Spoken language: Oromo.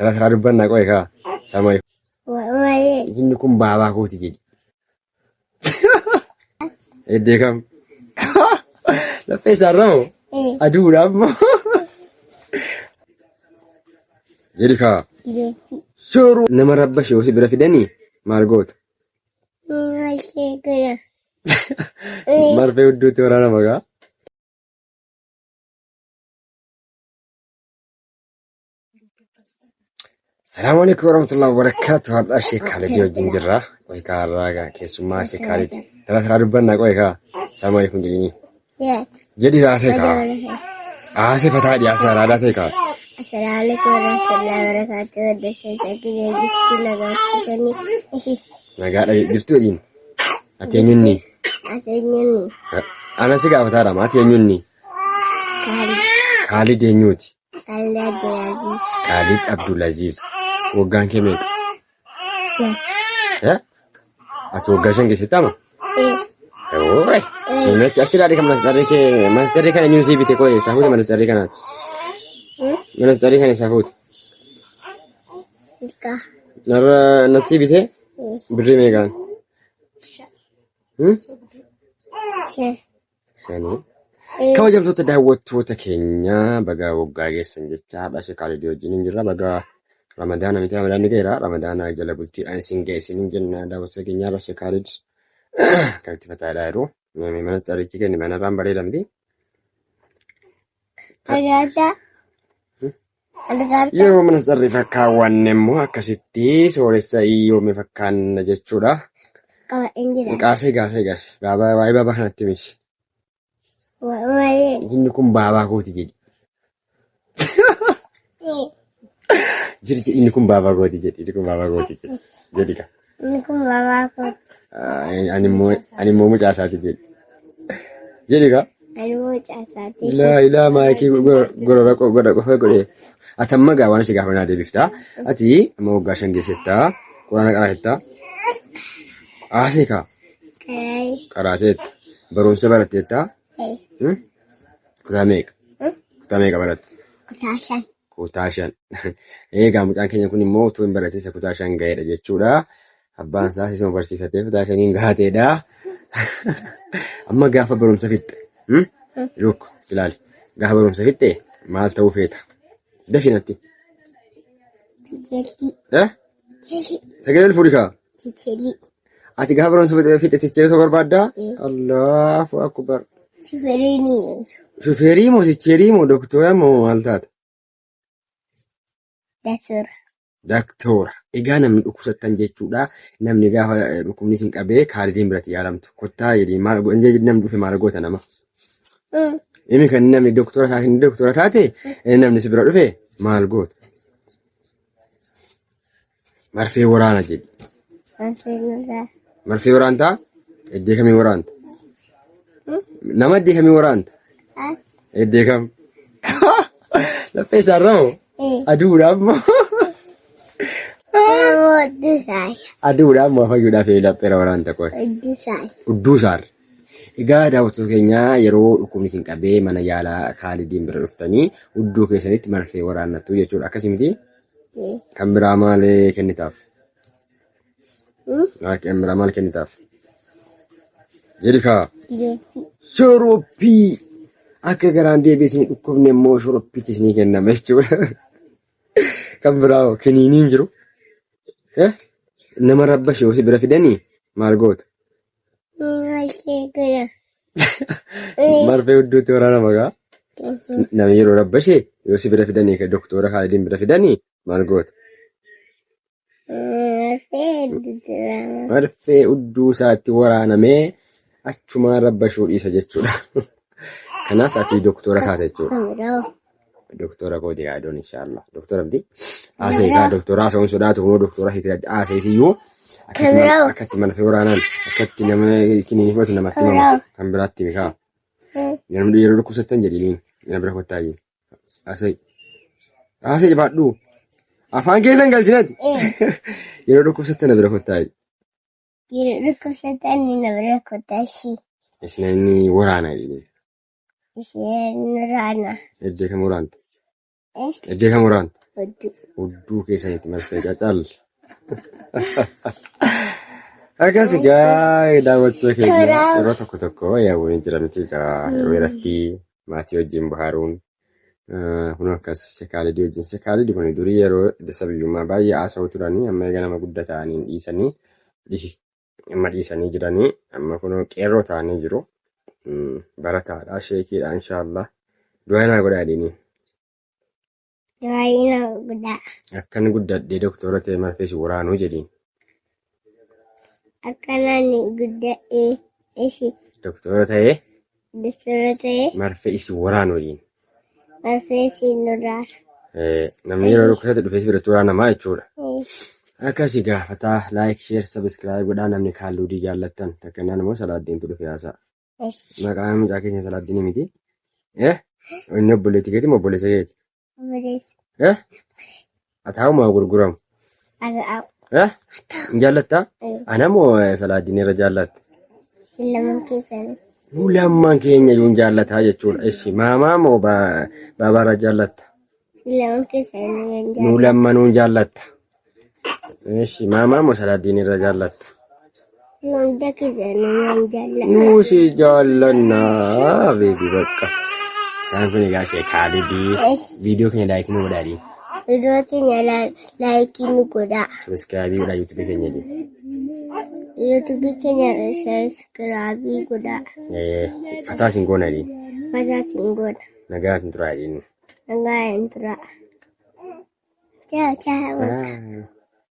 Tara dubbanna qo'e kaa sama inni kun baabaa kooti jedhi. Eddee kam laphee isaarraa moo aduudhaaf moo jedhi kaa suuruu nama rabbashe osoo bira fidanii maal goota? Marfee hedduutti waraanama gaa. Salaamu alaikum warahmatullahi wabarakatuh. Har'a Sheek Khalid wajjin jirra. Qoy kaarraa keessummaa Sheek Khalid. Tara dubbannaa qoy kaa salaamu alaikum jedhini. Jedhi haasee kaa. Haasee fataa dhiyaasa araadaa ta'e kaa. Assalamu alaikum warahmatullahi wabarakatuh. Nagaadha jirtu jedhiin. Ati eenyunni? Ana si gaafataadha maa ati eenyunni? Khalid eenyuuti? Khalid Abdulaziz. Waggaan kee meeqa? Ati waggaa 5 keessatti ama? Achi laadhi kan manasxarrii kana eenyuun sii bite qo'e isaa fuute manasxarrii kanaan? Manasxarrii kana isaa fuute? Natti sii bite? Birrii meeqaan? 5. Kabajamtoota daawwattoota keenya baga waggaa geessan jecha haadha Sheek Khalid wajjin hin jirra. Baga Ramadaana miti Ramadaanni ga'eera. Ramadaana jala bultiidhaan isin ga'e isin jenna daawwattoota keenya haadha Sheek Khalid kan itti fataadhaa jiru. Manasxarrichi kenni manarraan bareeda miti. Yeroo manasxarrii fakkaawwanne immoo akkasitti sooressa yoome fakkaanna jechuudha. Qaasee waa'ee baabaa kanatti mishi. Inni kun baabaa kooti jedhi. Inni kun baabaa kooti jedhi. Inni kun baabaa kooti jedhi. Jedhi ka. Inni kun baabaa kooti. Ani immoo mucaasaati jedhi. Jedhi ka. Ani mucaasaati. Ilaa maayikii godha qofa godhee. Ati amma gaa waan si gaafannaa deebiftaa. Ati amma waggaa 5 geessettaa. Quraana qaraatettaa. Haasee kaa. Qaraateetta. Barumsa baratteettaa. Kutaa meeqa? Kutaa meeqa baratte? Kutaa 5. Egaa mucaan keenya kun immoo utuu hin baratin isa kutaa 5 ga'eedha jechuudha. Abbaan isaa isuma barsiifatee kutaa 5 gaateedha. Amma gaafa barumsa fixxe. Lukku ilaali. Gaafa barumsa fixxe maal ta'uu feeta? Dafinatti. Sagalee fuudhi kaa? Ati gaafa barumsa fixxe ticheera ta'uu barbaaddaa? Allahu akbar. Shufeerii moo ticheerii moo doktora moo maal taata? Daktoora. Egaa namni dhukkubsattan jechuudha. Namni gaafa dhukkubni isin qabee Khaalidiin biratti yaalamtu. Kottaa jedhii maal namni dhufe maal goota nama? Inni kan namni doktora taate namni si bira dhufe maal goota? Marfee waraana jedhi. Marfee waraantaa? Eddee kamii waraanta? Nama eddee kamii waraanta? Eddee kam? Laphee isaarraa moo aduudhaaf moo? Aduudhaaf moo fayyuudhaaf lapheera waraanta qo'e? Udduu isaarra. Egaa daawwattoota keenya yeroo dhukkubni isin qabee mana yaalaa Khaalidiin bira dhuftanii udduu keessanitti marfee waraannattu jechuudha. Akkasii miti? Kan biraa maal kennitaaf? Kan biraa maal kennitaaf? Jedhi kaa. Shoroppii. Akka garaan deebiisin dhukkubni immoo shoroppiitti isinii kennama jechuudha. Kan biraa kiniiniin jiru. Nama rabbashe osoo bira fidanii maal goota? Marfee hedduutti waraanama gaa. Namni yeroo rabbashe yoo si bira fidanii doktora Khaalidiin bira fidanii maal goota? Marfee hedduu isaatti waraanamee achumaan rabbashuu dhiisa jechuudha. Kanaaf ati doktora taate jechuudha. Doktora kooti gaadoon inshaallah. Doktora miti. Haasee egaa doktora haasa'uun sodaatu hoo doktora haaseefiyyuu akkatti marfee waraanaan akkatti nama kiniin fudhatu namatti himama. Kan biraatti mikaa. Namni yeroo dhukkubsattan jedhiniin nama bira kottaa jiru. Haasee jabaadhu. Afaan keessan galchinati. Yeroo dhukkubsattan na bira kottaa jiru. Yeroo dhukkubsattan na bira kottaa shi. Isin waraana jedhini. Isheen waraana. Eddee kam waraanta? Eddee kam waraanta? Hudduu keessanitti marfee qacal. Akkas egaa daawwattoota keenya yeroo tokko yaa'uun jira miti egaa yeroo irratti maatii wajjin bahaaruun kun akkas shakaalidii wajjin shakaalidii kun durii yeroo dasa biyyummaa baay'ee haasa'u turanii amma egaa nama guddaa ta'anii dhiisanii amma dhiisanii jiranii amma kun qeerroo ta'anii jiru. Barataadhaa sheekiidha inshaallah du'aa godhaa jedhanii. Du'aa godhaa. Akkan guddadhee doktora ta'e marfee si waraanuu jedhiin. Akkanaan guddadhee ishi. Doktora ta'e. Doktora ta'e. Marfee isi waraanuu jedhiin. Marfee isi waraana. Namni yeroo dhukkubsate dhufee biratti waraanamaa jechuudha. Akkasii gaafataa laayik sheer sabiskiraayib godhaa namni kaalluudii jaallattan takkannaan immoo salaaddiintu dhufee haasa'a. Maqaan mucaa keenya salaaddiinii miti. Inni obboleetti keeti moo obboleessa keeti? Obboleessa. Ataa'u moo gurguramu? Ataa'u. Jaallattaa? Ana moo salaaddiin irra jaallatta? Lamaan keessanii. Lammaan keenya iyyuu jaallataa jechuudha. Ishi maamaa moo baabaarra jaallatta? Lamaan keessanii. Nuu lammanuun jaallatta. Ishi maamaa moo salaaddiin irra jaallatta? Hunda keessanii jaallatta. Nuusi jaallannaa beebi bakka. Isaan kun egaa sheekaalidii viidiyoo keenya laayikii nu godhaa. Viidiyoo keenya laayikii nu godhaa. Sabiskiraabii godhaa yuutuubii keenya jedhi. Yuutuubii keenya sabiskiraabii godhaa. Fataa siin goona jedhi. Fataa siin goona. Nagaa hin turaa jedhi. Nagaa hin turaa. Ciao ciao.